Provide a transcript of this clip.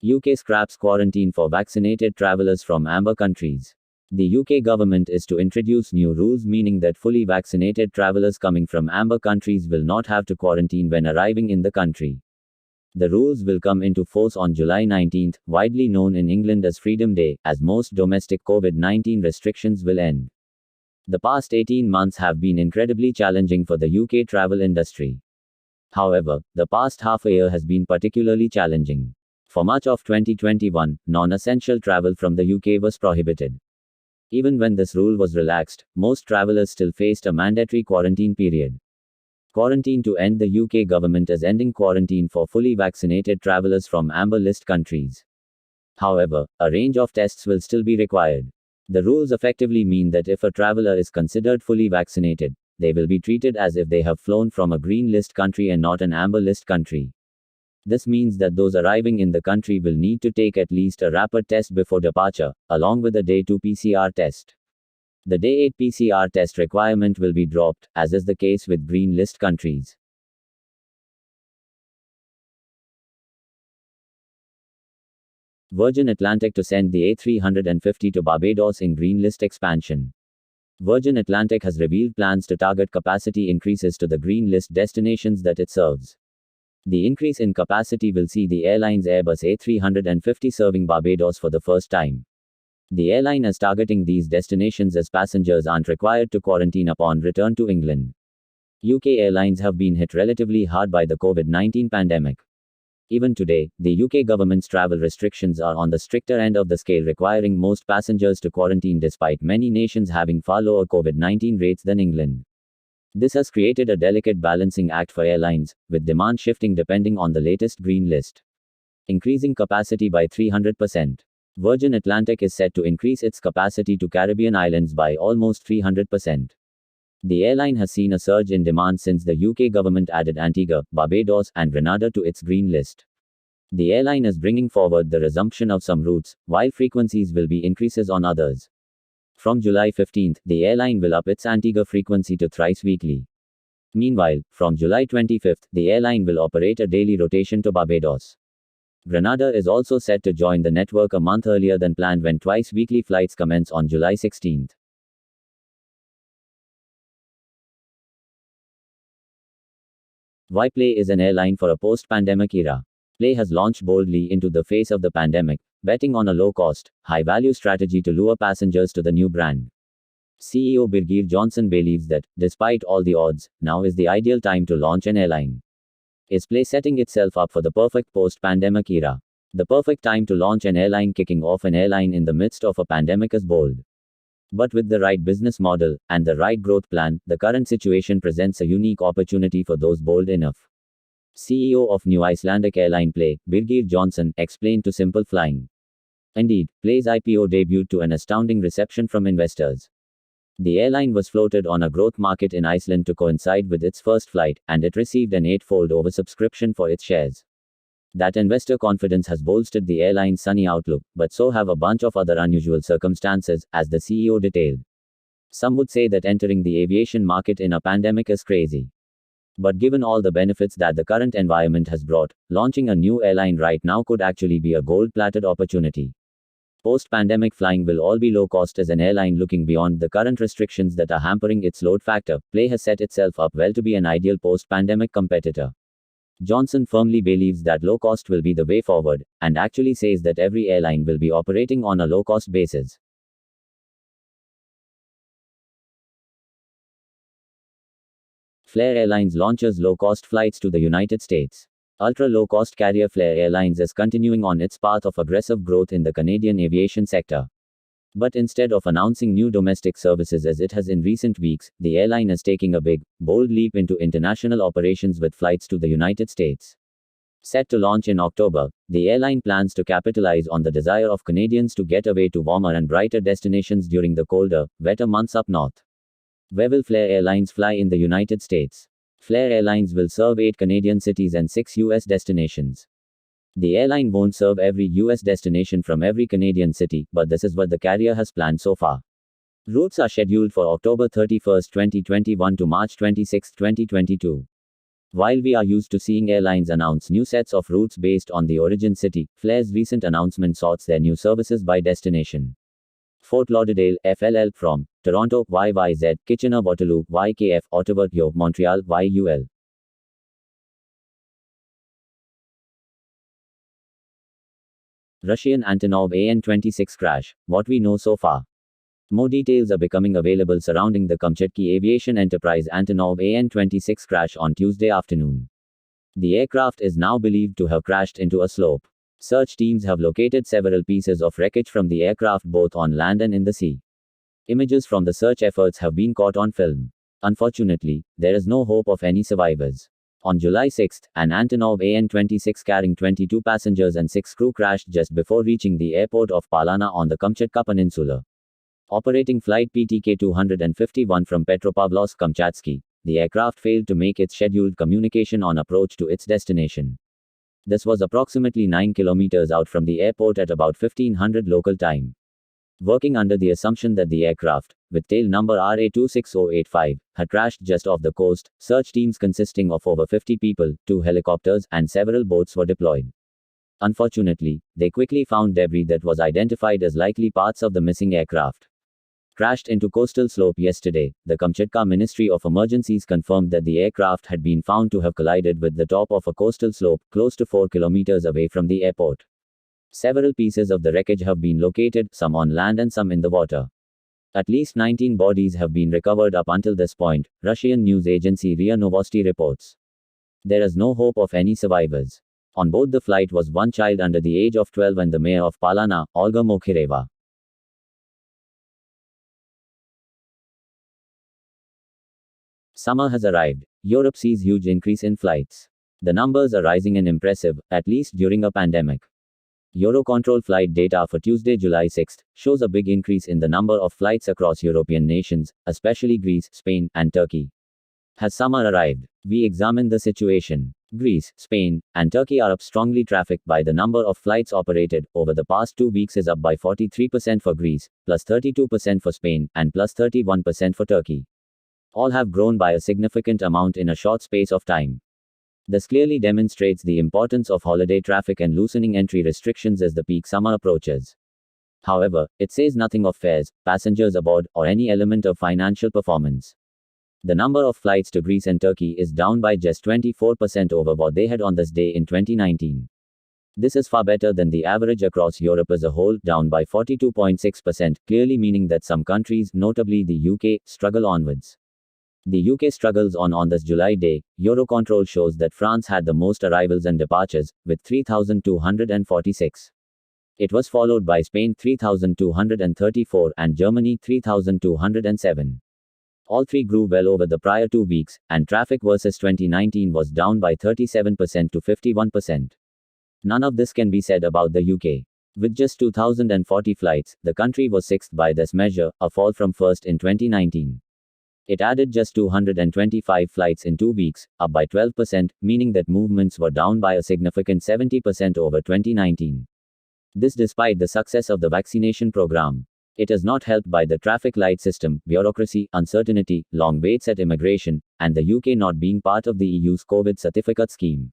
UK scraps quarantine for vaccinated travelers from amber countries. The UK government is to introduce new rules meaning that fully vaccinated travelers coming from amber countries will not have to quarantine when arriving in the country. The rules will come into force on July 19, widely known in England as Freedom Day, as most domestic COVID-19 restrictions will end. The past 18 months have been incredibly challenging for the UK travel industry. However, the past half a year has been particularly challenging. For much of 2021, non-essential travel from the UK was prohibited. Even when this rule was relaxed, most travelers still faced a mandatory quarantine period. Quarantine to end. The UK government is ending quarantine for fully vaccinated travelers from amber list countries. However, a range of tests will still be required. The rules effectively mean that if a traveler is considered fully vaccinated, they will be treated as if they have flown from a green list country and not an amber list country. This means that those arriving in the country will need to take at least a rapid test before departure, along with a day 2 PCR test. The day 8 PCR test requirement will be dropped, as is the case with green list countries. Virgin Atlantic to send the A350 to Barbados in green list expansion. Virgin Atlantic has revealed plans to target capacity increases to the green list destinations that it serves. The increase in capacity will see the airline's Airbus A350 serving Barbados for the first time. The airline is targeting these destinations as passengers aren't required to quarantine upon return to England. UK airlines have been hit relatively hard by the COVID-19 pandemic. Even today, the UK government's travel restrictions are on the stricter end of the scale, requiring most passengers to quarantine despite many nations having far lower COVID-19 rates than England. This has created a delicate balancing act for airlines, with demand shifting depending on the latest green list. Increasing capacity by 300%. Virgin Atlantic is set to increase its capacity to Caribbean islands by almost 300%. The airline has seen a surge in demand since the UK government added Antigua, Barbados, and Grenada to its green list. The airline is bringing forward the resumption of some routes, while frequencies will be increases on others. From July 15, the airline will up its Antigua frequency to thrice weekly. Meanwhile, from July 25, the airline will operate a daily rotation to Barbados. Grenada is also set to join the network a month earlier than planned when twice weekly flights commence on July 16. Why Play is an airline for a post-pandemic era. Play has launched boldly into the face of the pandemic, betting on a low-cost, high-value strategy to lure passengers to the new brand. CEO Birgir Johnson believes that, despite all the odds, now is the ideal time to launch an airline. Is Play setting itself up for the perfect post-pandemic era? The perfect time to launch an airline. Kicking off an airline in the midst of a pandemic is bold. But with the right business model, and the right growth plan, the current situation presents a unique opportunity for those bold enough. CEO of new Icelandic airline Play, Birgir Johnson, explained to Simple Flying. Indeed, Play's IPO debuted to an astounding reception from investors. The airline was floated on a growth market in Iceland to coincide with its first flight, and it received an 8-fold oversubscription for its shares. That investor confidence has bolstered the airline's sunny outlook, but so have a bunch of other unusual circumstances, as the CEO detailed. Some would say that entering the aviation market in a pandemic is crazy. But given all the benefits that the current environment has brought, launching a new airline right now could actually be a gold-plated opportunity. Post-pandemic flying will all be low cost. As an airline looking beyond the current restrictions that are hampering its load factor, Play has set itself up well to be an ideal post-pandemic competitor. Johnson firmly believes that low cost will be the way forward, and actually says that every airline will be operating on a low-cost basis. Flair Airlines launches low-cost flights to the United States. Ultra-low-cost carrier Flair Airlines is continuing on its path of aggressive growth in the Canadian aviation sector. But instead of announcing new domestic services as it has in recent weeks, the airline is taking a big, bold leap into international operations with flights to the United States. Set to launch in October, the airline plans to capitalize on the desire of Canadians to get away to warmer and brighter destinations during the colder, wetter months up north. Where will Flair Airlines fly in the United States? Flair Airlines will serve 8 Canadian cities and 6 U.S. destinations. The airline won't serve every US destination from every Canadian city, but this is what the carrier has planned so far. Routes are scheduled for October 31, 2021 to March 26, 2022. While we are used to seeing airlines announce new sets of routes based on the origin city, Flair's recent announcement sorts their new services by destination. Fort Lauderdale, FLL from Toronto, YYZ, Kitchener-Waterloo, YKF, Ottawa, Yo, Montreal, YUL. Russian Antonov An-26 crash. What we know so far. More details are becoming available surrounding the Kamchatka aviation enterprise Antonov An-26 crash on Tuesday afternoon. The aircraft is now believed to have crashed into a slope. Search teams have located several pieces of wreckage from the aircraft both on land and in the sea. Images from the search efforts have been caught on film. Unfortunately, there is no hope of any survivors. On July 6, an Antonov An-26 carrying 22 passengers and 6 crew crashed just before reaching the airport of Palana on the Kamchatka Peninsula. Operating flight PTK-251 from Petropavlovsk-Kamchatsky, the aircraft failed to make its scheduled communication on approach to its destination. This was approximately 9 kilometers out from the airport at about 1500 local time. Working under the assumption that the aircraft, with tail number RA26085, had crashed just off the coast, search teams consisting of over 50 people, 2 helicopters, and several boats were deployed. Unfortunately, they quickly found debris that was identified as likely parts of the missing aircraft. Crashed into coastal slope yesterday, the Kamchatka Ministry of Emergencies confirmed that the aircraft had been found to have collided with the top of a coastal slope, close to 4 kilometers away from the airport. Several pieces of the wreckage have been located, some on land and some in the water. At least 19 bodies have been recovered up until this point, Russian news agency RIA Novosti reports. There is no hope of any survivors. On board the flight was one child under the age of 12 and the mayor of Palana, Olga Mokhireva. Summer has arrived. Europe sees huge increase in flights. The numbers are rising and impressive, at least during a pandemic. Eurocontrol flight data for Tuesday, July 6, shows a big increase in the number of flights across European nations, especially Greece, Spain, and Turkey. Has summer arrived? We examine the situation. Greece, Spain, and Turkey are up strongly. Traffic by the number of flights operated over the past 2 weeks is up by 43% for Greece, plus 32% for Spain, and plus 31% for Turkey. All have grown by a significant amount in a short space of time. This clearly demonstrates the importance of holiday traffic and loosening entry restrictions as the peak summer approaches. However, it says nothing of fares, passengers aboard, or any element of financial performance. The number of flights to Greece and Turkey is down by just 24% over what they had on this day in 2019. This is far better than the average across Europe as a whole, down by 42.6%, clearly meaning that some countries, notably the UK, struggle onwards. The UK struggles on this July day. Eurocontrol shows that France had the most arrivals and departures, with 3,246. It was followed by Spain 3,234 and Germany 3,207. All three grew well over the prior 2 weeks, and traffic versus 2019 was down by 37% to 51%. None of this can be said about the UK. With just 2,040 flights, the country was 6th by this measure, a fall from 1st in 2019. It added just 225 flights in 2 weeks, up by 12%, meaning that movements were down by a significant 70% over 2019. This despite the success of the vaccination program. It is not helped by the traffic light system, bureaucracy, uncertainty, long waits at immigration, and the UK not being part of the EU's COVID certificate scheme.